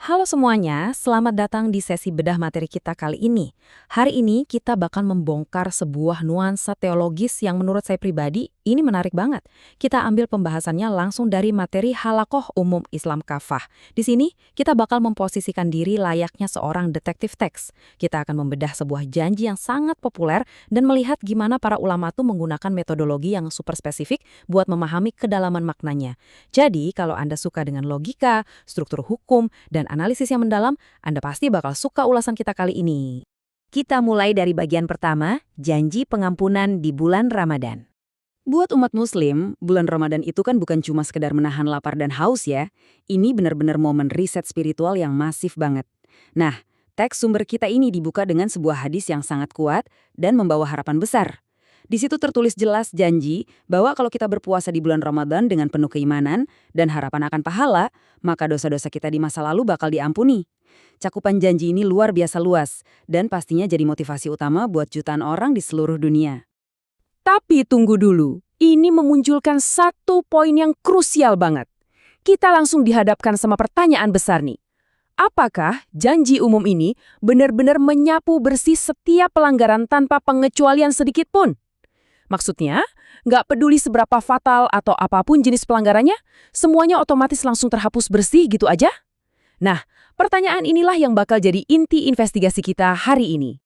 Halo semuanya, selamat datang di sesi bedah materi kita kali ini. Hari ini kita bakal membongkar sebuah nuansa teologis yang menurut saya pribadi ini menarik banget. Kita ambil pembahasannya langsung dari materi Halakoh Umum Islam Kafah. Di sini kita bakal memposisikan diri layaknya seorang detektif teks. Kita akan membedah sebuah janji yang sangat populer dan melihat gimana para ulama tuh menggunakan metodologi yang super spesifik buat memahami kedalaman maknanya. Jadi kalau Anda suka dengan logika, struktur hukum, dan analisis yang mendalam, Anda pasti bakal suka ulasan kita kali ini. Kita mulai dari bagian pertama, janji pengampunan di bulan Ramadan. Buat umat muslim, bulan Ramadan itu kan bukan cuma sekedar menahan lapar dan haus ya. Ini benar-benar momen riset spiritual yang masif banget. Nah, teks sumber kita ini dibuka dengan sebuah hadis yang sangat kuat dan membawa harapan besar. Di situ tertulis jelas janji bahwa kalau kita berpuasa di bulan Ramadan dengan penuh keimanan dan harapan akan pahala, maka dosa-dosa kita di masa lalu bakal diampuni. Cakupan janji ini luar biasa luas dan pastinya jadi motivasi utama buat jutaan orang di seluruh dunia. Tapi tunggu dulu, ini memunculkan satu poin yang krusial banget. Kita langsung dihadapkan sama pertanyaan besar nih. Apakah janji umum ini benar-benar menyapu bersih setiap pelanggaran tanpa pengecualian sedikit pun? Maksudnya, nggak peduli seberapa fatal atau apapun jenis pelanggarannya, semuanya otomatis langsung terhapus bersih gitu aja? Nah, pertanyaan inilah yang bakal jadi inti investigasi kita hari ini.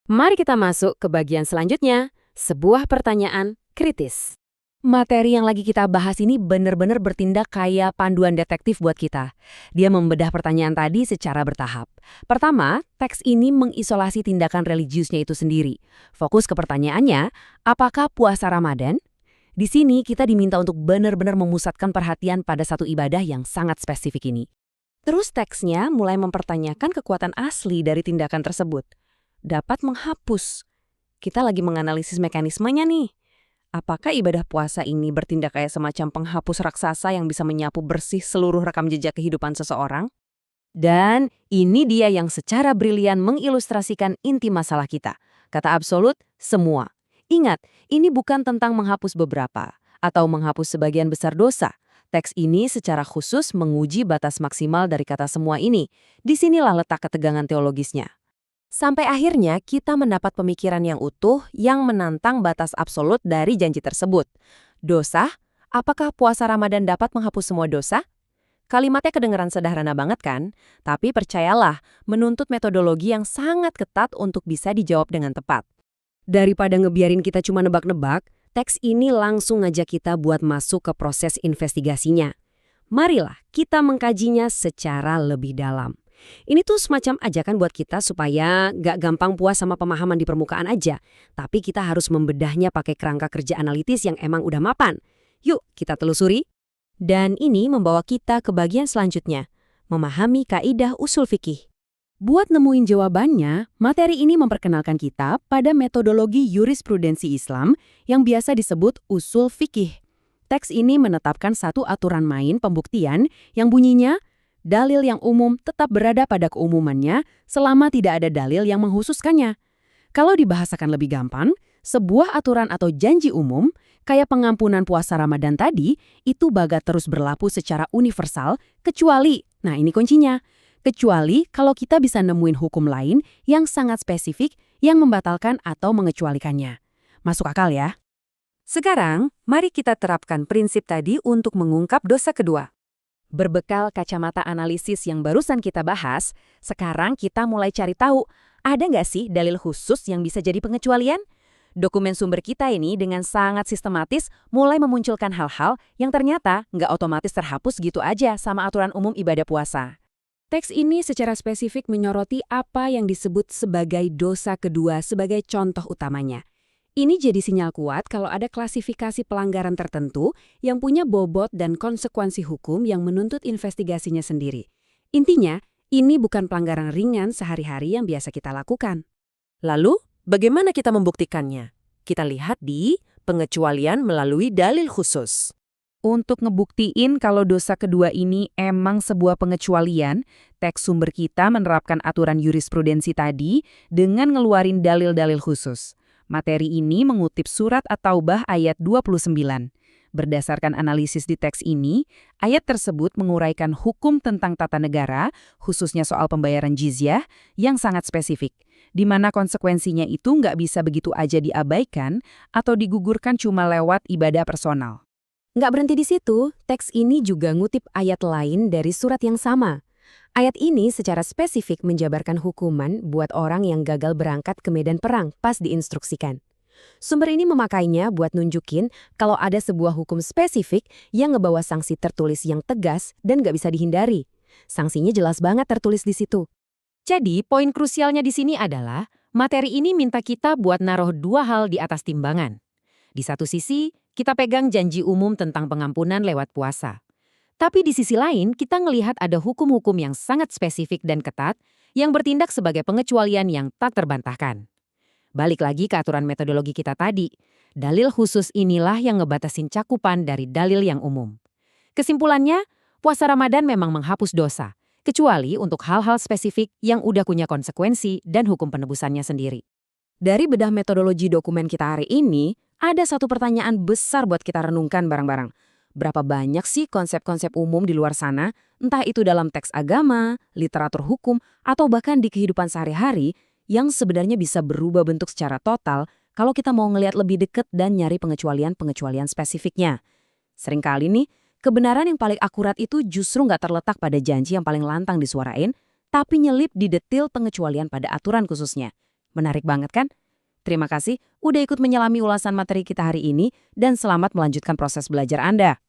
Mari kita masuk ke bagian selanjutnya, sebuah pertanyaan kritis. Materi yang lagi kita bahas ini benar-benar bertindak kayak panduan detektif buat kita. Dia membedah pertanyaan tadi secara bertahap. Pertama, teks ini mengisolasi tindakan religiusnya itu sendiri. Fokus ke pertanyaannya, apakah puasa Ramadan? Di sini kita diminta untuk benar-benar memusatkan perhatian pada satu ibadah yang sangat spesifik ini. Terus teksnya mulai mempertanyakan kekuatan asli dari tindakan tersebut. Dapat menghapus. Kita lagi menganalisis mekanismenya nih. Apakah ibadah puasa ini bertindak kayak semacam penghapus raksasa yang bisa menyapu bersih seluruh rekam jejak kehidupan seseorang? Dan ini dia yang secara brilian mengilustrasikan inti masalah kita. Kata absolut, semua. Ingat, ini bukan tentang menghapus beberapa atau menghapus sebagian besar dosa. Teks ini secara khusus menguji batas maksimal dari kata semua ini. Disinilah letak ketegangan teologisnya. Sampai akhirnya kita mendapat pemikiran yang utuh yang menantang batas absolut dari janji tersebut. Dosa? Apakah puasa Ramadan dapat menghapus semua dosa? Kalimatnya kedengeran sederhana banget kan? Tapi percayalah, menuntut metodologi yang sangat ketat untuk bisa dijawab dengan tepat. Daripada ngebiarin kita cuma nebak-nebak, teks ini langsung ngajak kita buat masuk ke proses investigasinya. Marilah kita mengkajinya secara lebih dalam. Ini tuh semacam ajakan buat kita supaya gak gampang puas sama pemahaman di permukaan aja. Tapi kita harus membedahnya pakai kerangka kerja analitis yang emang udah mapan. Yuk kita telusuri. Dan ini membawa kita ke bagian selanjutnya. Memahami kaidah usul fikih. Buat nemuin jawabannya, materi ini memperkenalkan kita pada metodologi jurisprudensi Islam yang biasa disebut usul fikih. Teks ini menetapkan satu aturan main pembuktian yang bunyinya, dalil yang umum tetap berada pada keumumannya selama tidak ada dalil yang menghususkannya. Kalau dibahasakan lebih gampang, sebuah aturan atau janji umum, kayak pengampunan puasa Ramadan tadi, itu bagat terus berlaku secara universal, kecuali, nah ini kuncinya, kecuali kalau kita bisa nemuin hukum lain yang sangat spesifik yang membatalkan atau mengecualikannya. Masuk akal ya? Sekarang, mari kita terapkan prinsip tadi untuk mengungkap dosa kedua. Berbekal kacamata analisis yang barusan kita bahas, sekarang kita mulai cari tahu, ada nggak sih dalil khusus yang bisa jadi pengecualian? Dokumen sumber kita ini dengan sangat sistematis mulai memunculkan hal-hal yang ternyata nggak otomatis terhapus gitu aja sama aturan umum ibadah puasa. Teks ini secara spesifik menyoroti apa yang disebut sebagai dosa kedua sebagai contoh utamanya. Ini jadi sinyal kuat kalau ada klasifikasi pelanggaran tertentu yang punya bobot dan konsekuensi hukum yang menuntut investigasinya sendiri. Intinya, ini bukan pelanggaran ringan sehari-hari yang biasa kita lakukan. Lalu, bagaimana kita membuktikannya? Kita lihat di pengecualian melalui dalil khusus. Untuk ngebuktiin kalau dosa kedua ini emang sebuah pengecualian, teks sumber kita menerapkan aturan jurisprudensi tadi dengan ngeluarin dalil-dalil khusus. Materi ini mengutip surat At-Taubah ayat 29. Berdasarkan analisis di teks ini, ayat tersebut menguraikan hukum tentang tata negara, khususnya soal pembayaran jizyah, yang sangat spesifik, di mana konsekuensinya itu nggak bisa begitu aja diabaikan atau digugurkan cuma lewat ibadah personal. Nggak berhenti di situ, teks ini juga ngutip ayat lain dari surat yang sama. Ayat ini secara spesifik menjabarkan hukuman buat orang yang gagal berangkat ke medan perang pas diinstruksikan. Sumber ini memakainya buat nunjukin kalau ada sebuah hukum spesifik yang ngebawa sanksi tertulis yang tegas dan nggak bisa dihindari. Sanksinya jelas banget tertulis di situ. Jadi, poin krusialnya di sini adalah materi ini minta kita buat naruh dua hal di atas timbangan. Di satu sisi, kita pegang janji umum tentang pengampunan lewat puasa. Tapi di sisi lain, kita ngelihat ada hukum-hukum yang sangat spesifik dan ketat yang bertindak sebagai pengecualian yang tak terbantahkan. Balik lagi ke aturan metodologi kita tadi, dalil khusus inilah yang ngebatasin cakupan dari dalil yang umum. Kesimpulannya, puasa Ramadan memang menghapus dosa, kecuali untuk hal-hal spesifik yang udah punya konsekuensi dan hukum penebusannya sendiri. Dari bedah metodologi dokumen kita hari ini, ada satu pertanyaan besar buat kita renungkan bareng-bareng. Berapa banyak sih konsep-konsep umum di luar sana, entah itu dalam teks agama, literatur hukum, atau bahkan di kehidupan sehari-hari, yang sebenarnya bisa berubah bentuk secara total kalau kita mau ngelihat lebih dekat dan nyari pengecualian-pengecualian spesifiknya. Seringkali nih, kebenaran yang paling akurat itu justru nggak terletak pada janji yang paling lantang disuarain, tapi nyelip di detil pengecualian pada aturan khususnya. Menarik banget kan? Terima kasih udah ikut menyelami ulasan materi kita hari ini dan selamat melanjutkan proses belajar Anda.